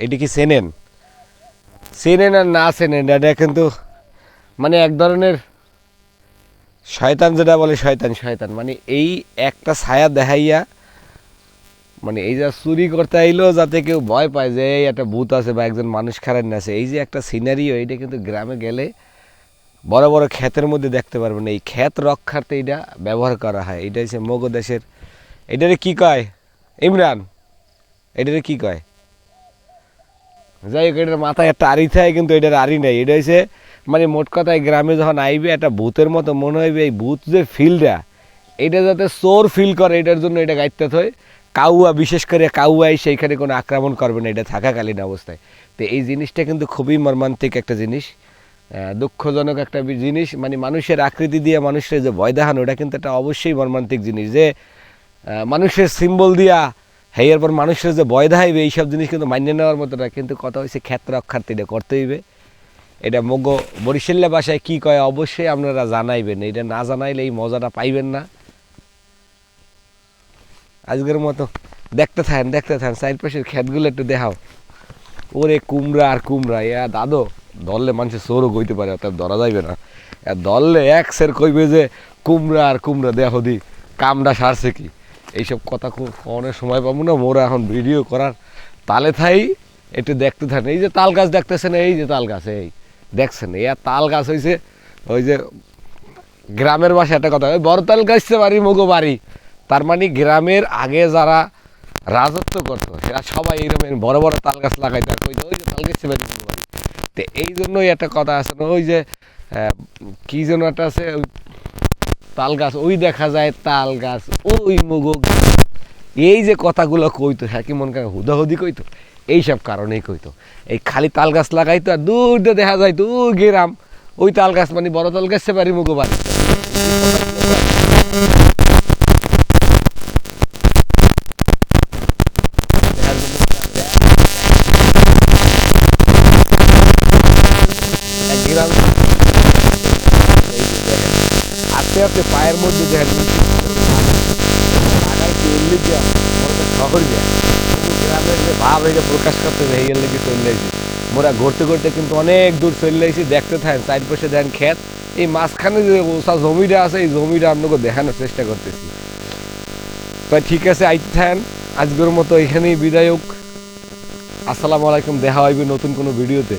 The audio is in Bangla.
এটি কি চেনেন আর না চেনেন এটা কিন্তু মানে এক ধরনের শয়তান, যেটা বলে শয়তান মানে এই একটা ছায়া দেখাইয়া মানে এই যে চুরি করতে আইলো যাতে কেউ ভয় পায় যে এই একটা ভূত আছে বা একজন মানুষ খারাপ আছে। এই যে একটা সিনারিও, এইটা কিন্তু গ্রামে গেলে বড় বড় ক্ষেতের মধ্যে দেখতে পারবেন। এই ক্ষেত রক্ষার্থে এটা ব্যবহার করা হয়। এটা হচ্ছে মগো দেশের, এটারে কি কয় ইমরান, এটারে কি কয়? যাই হোক, এটার মাথায় একটা আড়ি থাকে কিন্তু এটার আড়ি নাই। এটা হচ্ছে মানে মোট কথায় গ্রামে যখন আইবে একটা ভূতের মতো মনে হইবে। এই ভূত যে ফিলটা, এটা যাতে চোর ফিল করে এটার জন্য এটা গাইতে হয়। কাউয়া, বিশেষ করে কাউয়াই সেইখানে কোনো আক্রমণ করবে না এটা থাকাকালীন অবস্থায়। তো এই জিনিসটা কিন্তু খুবই মর্মান্তিক একটা জিনিস, দুঃখজনক একটা জিনিস। মানে মানুষের আকৃতি দিয়ে মানুষের যে ভয় দেখানো, ওটা কিন্তু একটা অবশ্যই মর্মান্তিক জিনিস। যে মানুষের সিম্বল দিয়া হ্যাঁ এরপর মানুষের যে ভয় দেখাইবে, এইসব জিনিস কিন্তু মান্য নেওয়ার মতো না। কিন্তু কথা হচ্ছে ক্ষেত্র রক্ষার্থে এটা করতে হইবে। এটা মগো বরিশাল্লা ভাষায় কী কয় অবশ্যই আপনারা জানাইবেন। এটা না জানাইলে এই মজাটা পাইবেন না। আজকের মতো দেখতে থাকেন চারপাশের ক্ষেতগুলো একটু দেখাও। ওরে কুমড়া আর কুমড়া, দাদো ধরলে মানুষের চোরও কইতে পারে, অর্থাৎ ধরা যাইবে না। ধরলে এক সের কইবে যে কুমড়া আর কুমড়া দেখো দি কামটা সারছে কি। এইসব কথা খুব অনেক সময় পাবো না, মোরা এখন ভিডিও করার তালে থাই। একটু দেখতে থাকেন। এই যে তাল গাছ দেখতেছেন, এই যে তাল গাছ, এই দেখছেন তাল গাছ হয়েছে ওই যে গ্রামের বাসায় একটা কথা, ওই বড় তাল গাছতে বাড়ি মগো বাড়ি। তার মানে গ্রামের আগে যারা রাজত্ব করতো সেটা সবাই এইরকম বড় বড় তাল গাছ লাগাইতো আর কইতো ওই যে তাল গাছতে বাড়ি মগো বাড়ি। তো এই জন্যই একটা কথা আছে না, ওই যে কি যেন একটা আছে, তাল গাছ ওই দেখা যায় তাল গাছ ওই মগো। এই যে কথাগুলো কইতো, হ্যাঁ কি মন করে হুদাহুদি কইতো, এইসব কারণেই কইতো। এই খালি তাল গাছ লাগাইতো আর দূর দিয়ে দেখা যায় তো গ্রাম, ওই তাল গাছ মানে বড় তাল গাছতে পারি মুগো বাড়ি। আস্তে আস্তে পায়ের মধ্যে দেখেন শহর যায় গ্রামের যে ভাব এটা প্রকাশ করতে হয়ে গেলে কি চলে যাইছি। মোরা ঘুরতে ঘুরতে কিন্তু অনেক দূর চলে যাইছি। দেখতে থাকেন চারপাশে দেখেন ক্ষেত, এই মাঝখানে যে ওসা জমিটা আছে এই জমিটা আপনাকে দেখানোর চেষ্টা করতেছি। তাই ঠিক আছে, আইতে থাকেন। আজকের মতো এখানেই বিদায়ক। আসসালামু আলাইকুম, দেখা হইবে নতুন কোনো ভিডিওতে।